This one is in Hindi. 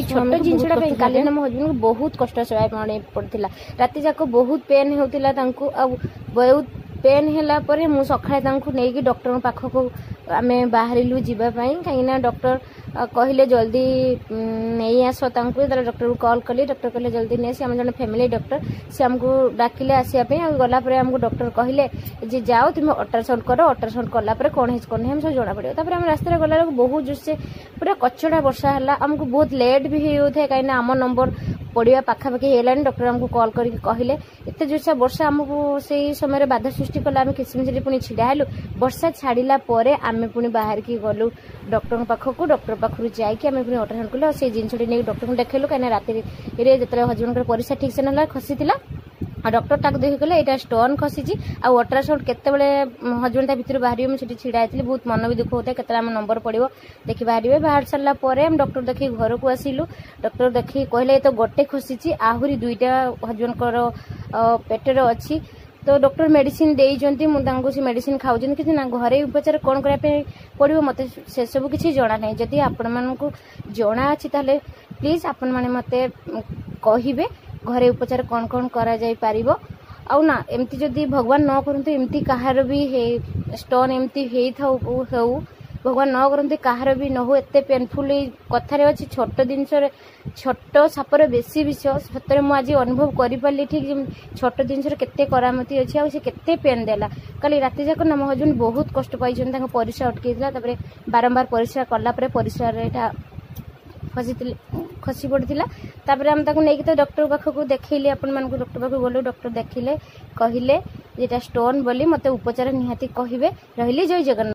छोट जिनसा काली मो हजबैंड को बहुत कष्ट सहाय पड़ता राति जाक बहुत पेन होता बहुत पेन है सका नहीं डॉक्टर पाखक आम बाहर जावाई कहीं डॉक्टर कहले जल्दी नहीं आस डॉक्टर को कॉल कली डॉक्टर कहले जल्दी नहीं आम जन फैमिली डॉक्टर से आमको डाकिले आसापी गलापर आमको डॉक्टर कहले जे जाओ तुम अल्ट्रासाउंड कर अल्ट्रासाउंड कलापर कौन है कौन हम सब जना पड़े आम रास्ता गला बहुत जोर से पूरा कचड़ा वर्षा है आमको बहुत लेट भी होता है कहीं आम नंबर पड़ा पाखापाखि है डॉक्टर आमको कॉल करके कहले एत जोर से वर्षा आमको से समय बाधा सृष्टि कला आम किसमिस पुणी छिड़ा हेलु वर्षा छाड़ा आम पुणी बाहर की गलु डॉक्टर पाखक डॉक्टर पाखु जाकि आम पुणी अल्ट्रासाउंड कलु से जिनस नहीं डॉक्टर को देखलु कहीं रात जो हजबैंड परीक्षा ठीक से ना खसी डॉक्टर ताक देख कहले यहाँ स्टोन खसी अल्ट्रासाउंड केत हजबैंड भितर बाहर मुझे छिड़ा होती बहुत मन भी दुख होता है केत नंबर पड़ो देखी बाहर बाहर सारापर आम डॉक्टर देखी घर को आसिलु डॉक्टर देखी कहले तो गोटे खसी आहरी दुईटा हजबैंड पेटर अच्छी तो डॉक्टर मेडिसिन देइजंती मुझे मेडिसिन खाऊँ कि ना घरे उपचार कौन करने पड़ो मत से सब किसी जना ना जदि आपण मानक जना अच्छी ताले प्लीज आपण मैंने मत कहे घरे उपचार कौन कौन करा जाई पारिबो आउ ना एमती जदि भगवान न करते एमती कहार भी स्टोन एमती भगवान न करते कहार भी न हो एत पेनफुल कथार अच्छी छोट जिन छोट सापर बेसी विष सतरे मुझे अनुभव कर पारि ठीक छोट जिनस केते करामती अच्छी आ केते पेन देला कल रात जाक ना मो हजबैंड बहुत कष्ट पाई परिश्रा अटकई बारंबार परिश्रा कलापर परिश्रा खसी पड़ता आम नहीं तो डॉक्टर पाखक देखली आपण मान डॉक्टर पाखक गलु डॉक्टर देखिले कहले जेटा स्टोन बोली मते उपचार निहाती कहिबे रहिली जय जगन्नाथ।